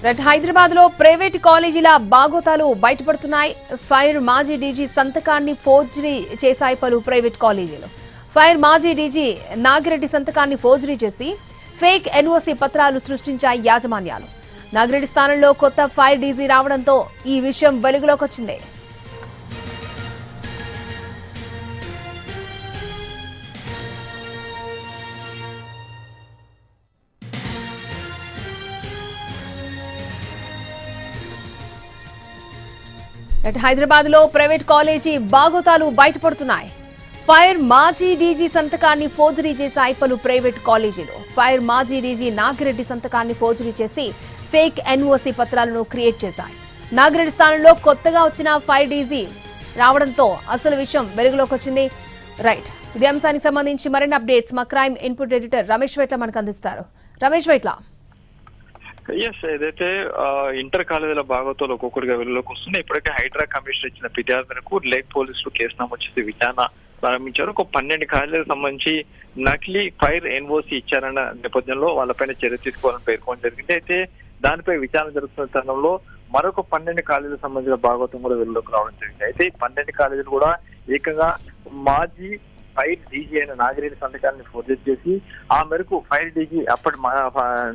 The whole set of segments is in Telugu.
హైదరాబాద్ లో ప్రైవేట్ కాలేజీల బాగోతాలు బయటపడుతున్నాయి. ఫైర్ మాజీ డీజీ సంతకాన్ని ఫోర్జరీ చేశాయి పలు ప్రైవేట్ కాలేజీలు. ఫైర్ మాజీ డీజీ నాగిరెడ్డి సంతకాన్ని ఫోర్జరీ చేసి ఫేక్ ఎన్ఓసీ పత్రాలు సృష్టించాయి యాజమాన్యాలు. నాగిరెడ్డి స్థానంలో కొత్త ఫైర్ డీజీ రావడంతో ఈ విషయం వెలుగులోకి వచ్చింది. హైదరాబాద్ లో ప్రైవేట్ కాలేజీ బాగోతాలు బయటపడుతున్నాయి. ఫైర్ మాజీ డీజీ సంతకాన్ని ఫోర్జరీ చేశాయి పలు ప్రైవేట్ కాలేజీలు. ఫైర్ మాజీ డీజీ నాగిరెడ్డి సంతకాన్ని ఫోర్జరీ చేసి ఫేక్ ఎన్ఓసీ పత్రాలను క్రియేట్ చేశాయి. నాగిరెడ్డి స్థానంలో కొత్తగా వచ్చిన ఫైర్ డీజీ రావడంతో అసలు విషయం వెలుగులోకి వచ్చింది. రైట్, ఇదే అంశానికి సంబంధించి మరిన్ని అప్డేట్స్ మా crime input editor Ramesh Vaitla మనకు అందిస్తారు. రమేష్ వైట్ల, ఏదైతే ఇంటర్ కాలేజీల బాగోతాలు ఒక్కొక్కరిగా వెలుగులోకి వస్తున్నాయి. ఇప్పటికే హైడ్రా కమిషనర్ ఇచ్చిన ఫిర్యాదు మేరకు లేక్ పోలీసులు కేసు నమోదు చేసి విచారణ ప్రారంభించారు. ఒక 12 కాలేజీలకు సంబంధించి నకిలీ ఫైర్ ఎన్ఓసి ఇచ్చారన్న నేపథ్యంలో వాళ్ళపైన చర్య తీసుకోవాలని పేర్కొనడం జరిగింది. అయితే దానిపై విచారణ జరుగుతున్న తరుణంలో మరొక 12 కాలేజీలకు సంబంధించిన భాగవతం కూడా వెలుగులోకి రావడం జరిగింది. అయితే ఈ 12 కాలేజీలు కూడా ఏకంగా మాజీ ఫైర్ డీజీ అయిన నాగిరెడ్డి సంతకాన్ని ఫోర్జరీ చేసి ఆ మేరకు ఫైర్ డీజీ అప్పటి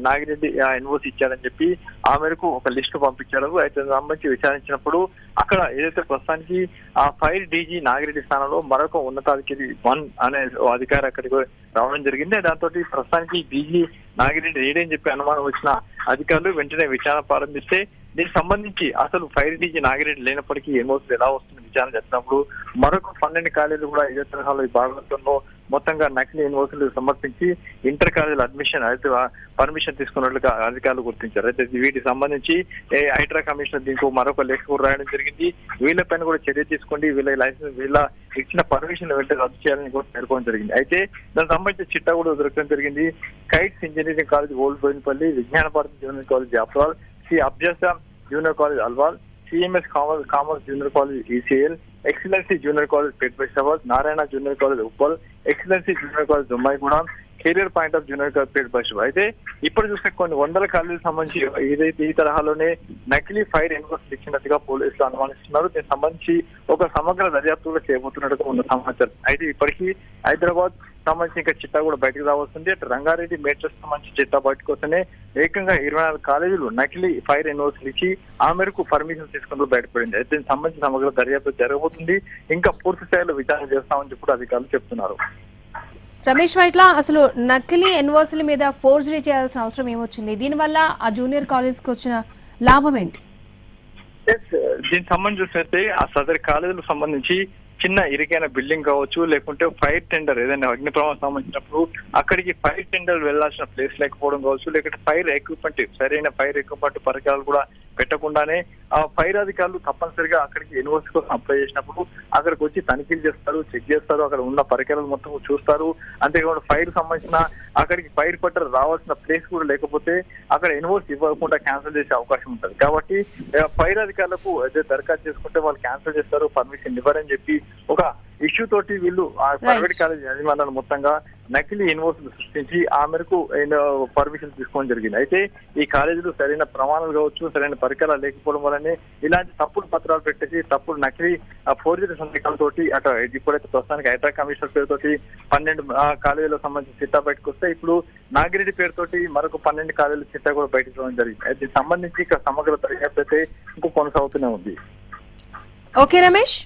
నాగిరెడ్డి ఎన్ఓసి ఇచ్చారని చెప్పి ఆ మేరకు ఒక లిస్టు పంపించారు. అయితే సంబంధించి విచారించినప్పుడు అక్కడ ఏదైతే ప్రస్తుతానికి ఆ ఫైర్ డీజీ నాగిరెడ్డి స్థానంలో మరొక ఉన్నతాధికారి 1 అనే అధికారి అక్కడికి రావడం జరిగింది. దాంతో ప్రస్తుతానికి డీజీ నాగిరెడ్డి లేడని చెప్పి అనుమానం వచ్చిన అధికారులు వెంటనే విచారణ ప్రారంభిస్తే దీనికి సంబంధించి అసలు ఫైర్ డీజీ నాగిరెడ్డి లేనప్పటికీ ఎన్ఓసి ఎలా వస్తుంది విచారణ జరిపినప్పుడు మరొక 12 కాలేజీలు కూడా ఇదే తరహాలో ఈ భాగంలో మొత్తంగా నకిలీ ఎన్ఓసీలు సమర్పించి ఇంటర్ కాలేజీల అడ్మిషన్ అయితే పర్మిషన్ తీసుకున్నట్లుగా అధికారులు గుర్తించారు. అయితే వీటికి సంబంధించి హైడ్రా కమిషనర్ దీనికి మరొక లేఖ కూడా రాయడం జరిగింది. వీళ్ళపైన కూడా చర్య తీసుకోండి, వీళ్ళ లైసెన్స్ వీళ్ళ ఇచ్చిన పర్మిషన్ వెంటనే రద్దు చేయాలని కూడా పేర్కొనడం జరిగింది. అయితే దానికి సంబంధించిన చిట్టా కూడా దొరకడం జరిగింది. KITS engineering college old Bowenpally, Vignana Bharathi junior college Apral, సి అబ్జాసా junior college Alwal, CMS commerce junior college ECIL, excellency junior college Pet Basheerabad, Narayana junior college Uppal, excellency junior college Dammaiguda, career point of junior college Pet Basheerabad. అయితే ఇప్పుడు చూస్తే కొన్ని 100 కాలేజీలకు సంబంధించి ఏదైతే ఈ తరహాలోనే నకిలీ ఫైర్ ఎన్ఓసీ ఇచ్చినట్టుగా పోలీసులు అనుమానిస్తున్నారు. దీనికి సంబంధించి ఒక సమగ్ర దర్యాప్తు కూడా చేయబోతున్నట్టుగా ఉన్న సమాచారం. అయితే ఇప్పటికీ హైదరాబాద్ సంబంధించి ఇంకా చిట్టా కూడా బయటకు రావస్తుంది. అటు రంగారెడ్డి మేడ్చల్ సంబంధించి చిట్టా బయటకు వస్తేనే ఏకంగా 24 కాలేజీలు నకిలీ ఫైర్ ఎన్ఓసీలు ఇచ్చి ఆ మేరకు పర్మిషన్ తీసుకుంటూ బయటపడింది. అయితే దీనికి సంబంధించి సమగ్ర దర్యాప్తు జరగబోతుంది. ఇంకా పూర్తి స్థాయిలో విచారణ చేస్తామని చెప్పి అధికారులు చెప్తున్నారు. రమేష్ వైట్ల, అసలు నకిలీ ఎన్ఓసీల మీద ఫోర్జరీ చేయాల్సిన అవసరం ఏమొచ్చింది? దీనివల్ల ఆ జూనియర్ కాలేజ్ కి వచ్చిన లాభం ఏంటి? దీనికి సంబంధించి ఆ సదరి కాలేజీలకు సంబంధించి చిన్న ఇరికైన బిల్డింగ్ కావచ్చు, లేకుంటే ఫైర్ టెండర్ ఏదైనా అగ్ని ప్రమాదం సంబంధించినప్పుడు అక్కడికి ఫైర్ టెండర్ వెళ్లాల్సిన ప్లేస్ లేకపోవడం కావచ్చు, లేకుంటే ఫైర్ ఎక్విప్మెంట్ సరైన ఫైర్ ఎక్విప్మెంట్ పరికరాలు కూడా పెట్టకుండానే ఆ ఫైర్ అధికారులు తప్పనిసరిగా అక్కడికి ఎన్ఓసీ కోసం అప్లై చేసినప్పుడు అక్కడికి వచ్చి తనిఖీలు చేస్తారు, చెక్ చేస్తారు, అక్కడ ఉన్న పరికరాలు మొత్తం చూస్తారు. అంతేకాకుండా ఫైర్ సంబంధించిన అక్కడికి ఫైర్ పట్టర్ రావాల్సిన ప్లేస్ కూడా లేకపోతే అక్కడ ఎన్ఓసీ ఇవ్వకుండా క్యాన్సిల్ చేసే అవకాశం ఉంటుంది. కాబట్టి ఫైర్ అధికారులకు దరఖాస్తు చేసుకుంటే వాళ్ళు క్యాన్సిల్ చేస్తారు, పర్మిషన్ ఇవ్వరని చెప్పి ఒక ఇష్యూ తోటి వీళ్ళు ఆ ప్రైవేట్ కాలేజ్ యాజమాన్యాలు మొత్తంగా నకిలీ ఎన్ఓసీలు సృష్టించి ఆ మేరకు పర్మిషన్ తీసుకోవడం జరిగింది. అయితే ఈ కాలేజీలు సరైన ప్రమాణాలు కావచ్చు, సరైన పరికరాలు లేకపోవడం వల్లనే ఇలాంటి తప్పుడు పత్రాలు పెట్టేసి తప్పుడు నకిలీ ఫోర్జరీ సంతకాలతోటి అటు ఇప్పుడైతే ప్రస్తుతానికి హైడ్రా కమిషనర్ పేరుతోటి 12 కాలేజీలకు సంబంధించి చిట్టా బయటకు వస్తే ఇప్పుడు నాగిరెడ్డి పేరుతోటి మరొక 12 కాలేజీల చిట్టా కూడా బయటకు రావడం జరిగింది. దీనికి సంబంధించి ఇక సమగ్ర దర్యాప్తు అయితే ఇంకో కొనసాగుతూనే ఉంది. ఓకే రమేష్.